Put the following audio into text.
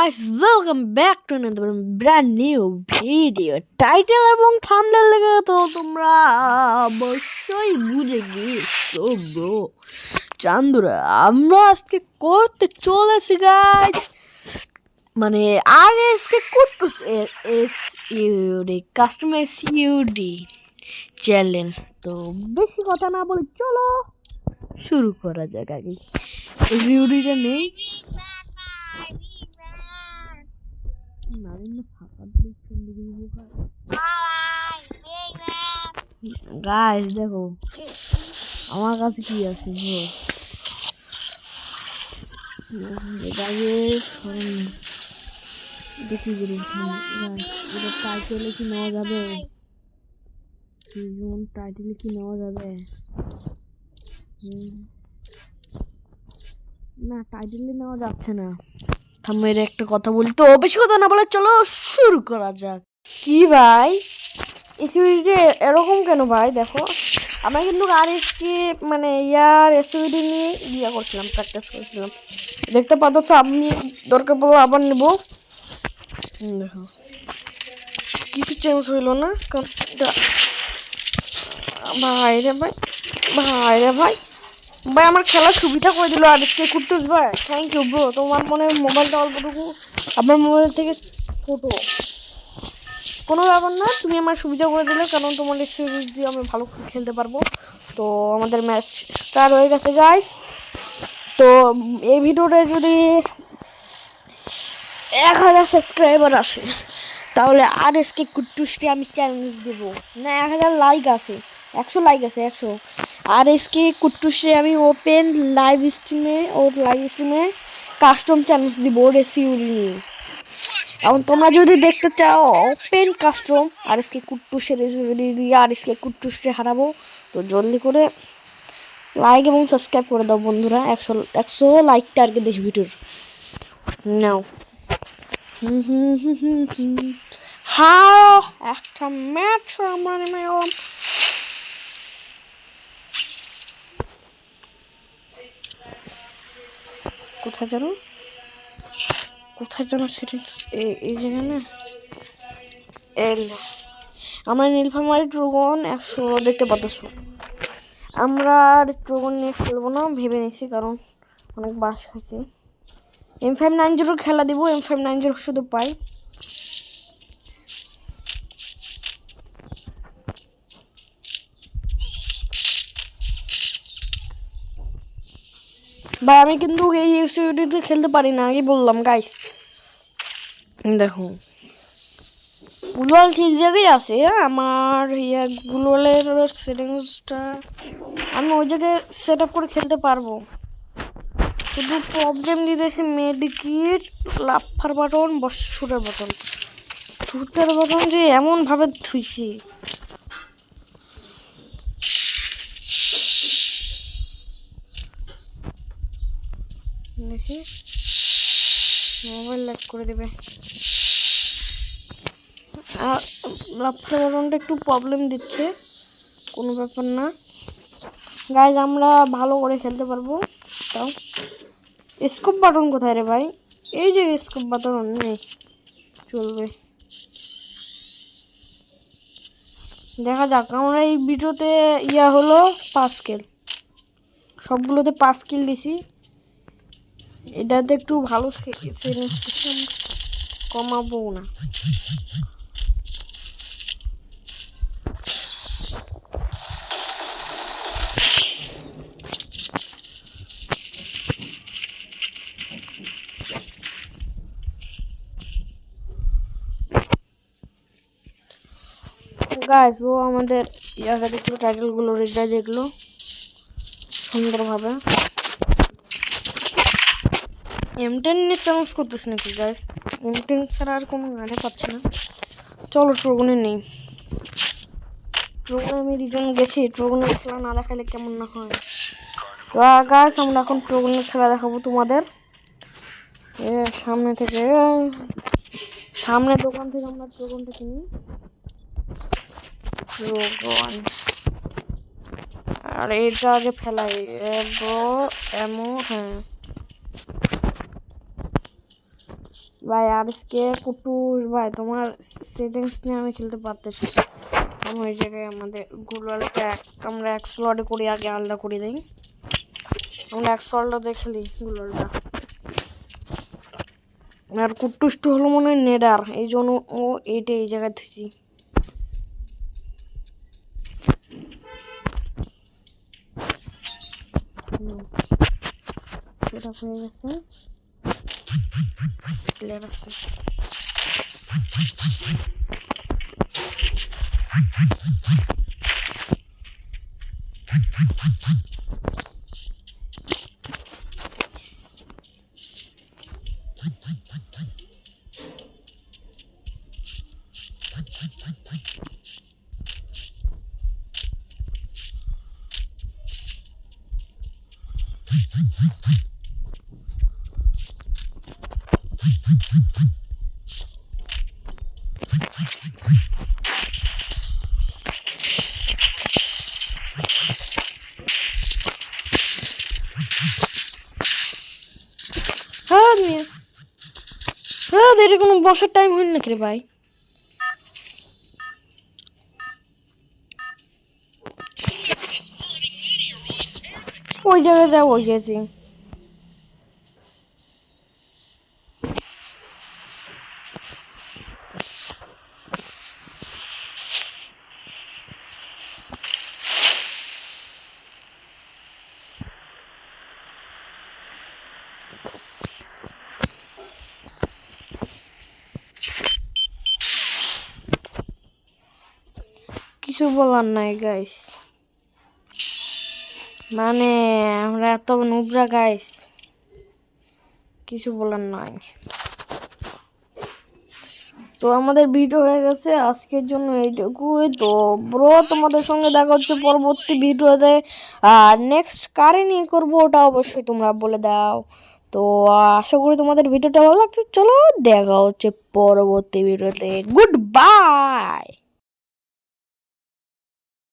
guys, welcome back to another brand new video. Title এবং thumbnail দেখে তো তোমরা অবশ্যই বুঝে গিয়েছো ব্রো। চান্দুরা আমরা আজকে করতে চলেছি গাইস, মানে আরএসকে কুটুস এসইউডি কাস্টম এসইউডি চ্যালেঞ্জ। তো বেশি কথা না বলে চলো শুরু করা যাক। আগে এসইউডিটা নেই গাইস, দেখো আমার কাছে কি আছে দেখি টাইটেলে কি নেওয়া যাবে, টাইটেলে কি নেওয়া যাবে না, টাইটেলে নেওয়া যাচ্ছে না। থামের একটা কথা বলি, তো বেশি কথা না বলে চলো শুরু করা যাক। কি ভাই এসইউডি এরকম কেন ভাই? দেখো আমরা কিন্তু আরএসকে মানে ইয়ার এসইউডি নিয়ে ইয়া করছিলাম, প্র্যাকটিস করছিলাম। দেখতে পাচ্ছ আমি দরকার পড়লে আবার নেব। দেখো কিছু চেঞ্জ হইল না, কারণ ভাই রে ভাই ভাই আমার খেলার সুবিধা করে দিল আরএসকে কুটুস ভাই। Thank you bro. তোমার মনে মোবাইলটা অল্পটুকু আপনার মোবাইল থেকে ফটো কোনো ব্যাপার না, তুমি আমার সুবিধা করে দিলে, কারণ তোমার এসইউডি দিয়ে আমি ভালো খেলতে পারবো। তো আমাদের ম্যাচ স্টার্ট হয়ে গেছে গাইস। তো এই ভিডিওটা যদি 1000 সাবস্ক্রাইবার আসে তাহলে আরএসকে কুটুসকে আমি চ্যালেঞ্জ দেব। না 1000 লাইক আছে, 100 লাইক আছে, 100 আরএসকে কুটুসে আমি ওপেন লাইভ স্ট্রিমে কাস্টম চ্যালেঞ্জ দিব ওর এসইউডি নিয়ে। এখন তোমরা যদি দেখতে চাও ওপেন কাস্টম আরএসকে কুটুসের এসইউডি দিয়ে আরএসকে কুটুসে হারাবো, তো জলদি করে লাইক এবং সাবস্ক্রাইব করে দাও বন্ধুরা। 100 লাইক টার্গেট দেখি ভিডিওর নাও। হ্যাঁ একটা ম্যাচ আমার মেলাম। কোথায় জানো সেটা এই জায়গায় না, আমার নীলফামারী ড্রাগন 100 দেখতে পাচ্ছ। আমরা আর ড্রাগন নিয়ে খেলবো না ভেবে নিছি, কারণ অনেক বাস খাইছি। M590 খেলা দিব, M590 শুধু পাই। ভাই আমি কিন্তু এই এসইউডিতে খেলতে পারি না, আগে বললাম গাইস। দেখো গ্লোবাল ঠিক জায়গায় আছে, আমার গ্লোবালের সেটিংসটা আমি ওই জায়গায় সেট আপ করে খেলতে পারবো, শুধু প্রবলেম দিতেছে medikit, Lafarge button, shooter button যে এমন ভাবে ধুইছি। দেখি মোবাইল ল্যাগ করে দেবে। আর লাফার বাটনটা একটু প্রবলেম দিচ্ছে, কোনো ব্যাপার না গাইজ, আমরা ভালো করে খেলতে পারবো। তাও স্কোপ বাটন কোথায় রে ভাই? এই যে স্কোপ বাটন নেই, চলবে। দেখা যাক, আমরা এই ভিডিওতে হলো 5 কিল, সবগুলোতে 5 কিল দিছি। এটাতে একটু ভালো কমাবো না। গাইস ও আমাদের ইয়াটা দেখলো, টাইটেলগুলো রেডা দেখলো সুন্দরভাবে। M10 নিয়ে চ্যালেঞ্জ করতেছে নাকি গাইস? M10 ছাড়া আর কোনো গানে পাচ্ছি না। চলো ট্রোগনে নেই, ট্রোগনে আমি রিটার্ন গেছি, ট্রোগনের খেলা না দেখালে কেমন না হয়। তো গাইস আমরা এখন ট্রোগনের খেলা দেখাবো তোমাদের। সামনে দোকান থেকে আমরা ট্রোগনটা কিনি। আর এটা আগে ফেলাই এমো। হ্যাঁ ভাই আজকে কুটুস ভাই তোমার সেটিংস নিয়ে আমি খেলতে পারতেছি। আমি ওই জায়গায় আমাদের গুলালটা আমরা এক স্লটে করি, আগে আলাদা করে দিই। আমরা এক স্লটে খেলি গুলালটা। আর কুটুসটা হলো মনে হয় নেডার, এই জন্য ও এইটা এই জায়গায় থুইছি। সেটা হয়ে গেছে, প্লেয়ার আছে। হ্যাঁ এটা কোনো বসার টাইম হয়নি নাকি রে ভাই? ওই জায়গায় যাবো, ওই গেছি। কিছু বলার নাই গাইস, মানে আমরা এত নুবরা গাইস, কিছু বলার নাই। তো আমাদের ভিডিও হয়ে গেছে আজকের জন্য এইটুকুই। তো ব্রো তোমাদের সঙ্গে দেখা হচ্ছে পরবর্তী ভিডিওতে। আর নেক্সট কারে নিয়ে করবো ওটা অবশ্যই তোমরা বলে দাও। তো আশা করি তোমাদের ভিডিওটা ভালো লাগছে। চলো দেখা হচ্ছে পরবর্তী ভিডিওতে। Good bye.